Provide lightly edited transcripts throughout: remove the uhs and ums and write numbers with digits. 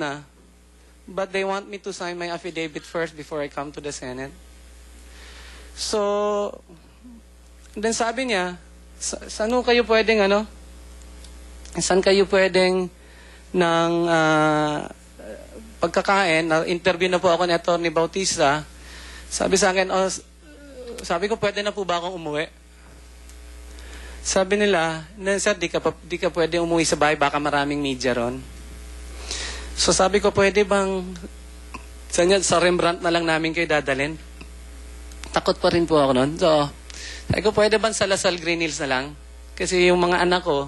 na. But they want me to sign my affidavit first before I come to the Senate. So, then sabi niya, saan kayo pwedeng saan kayo pwedeng ng pagkakain? Interview na po ako ni Atty. Bautista. Sabi sa akin, sabi ko, pwede na po ba akong umuwi? Sabi nila, sir, di ka pwede umuwi sa bahay, baka maraming media ron. So sabi ko, pwede bang sa Rembrandt na lang namin kayo dadalhin? Takot pa rin po ako noon. So, sabi ko, pwede bang sa Lasal Green Hills na lang? Kasi yung mga anak ko,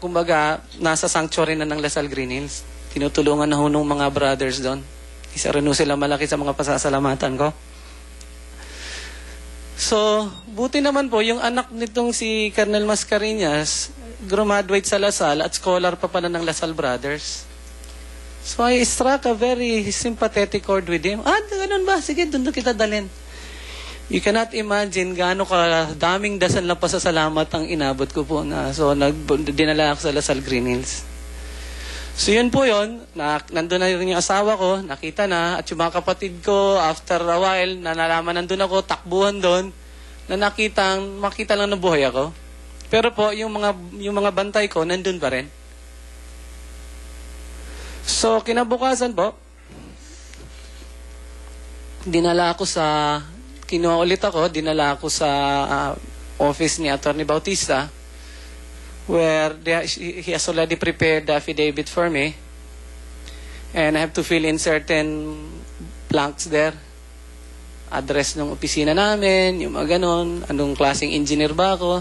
kumbaga, nasa sanctuary na ng Lasal Green Hills. Tinutulungan na ho ng mga brothers doon. Isa rin sila malaki sa mga pasasalamatan ko. So, buti naman po, yung anak nitong si Colonel Mascareñas, graduate sa Lasal at scholar pa pala ng Lasal Brothers. So, I struck a very sympathetic chord with him. Ganun ba? Sige, doon kita dalhin. You cannot imagine gaano daming dasal na pasasalamat ang inabot ko po na. So, dinala ako sa Lasal Green Hills. So, yun po yun. Nandun na rin yung asawa ko, nakita na. At yung mga kapatid ko, after a while, nalaman nandun ako, takbuhan doon, na makita lang na buhay ako. Pero po, yung mga bantay ko, nandun pa rin. So, kinabukasan po, kinuha ulit ako, dinala ako sa office ni Atty. Bautista, where he has already prepared the affidavit for me. And I have to fill in certain blanks there. Address ng opisina namin, yung mga ganon, anong klaseng engineer ba ako.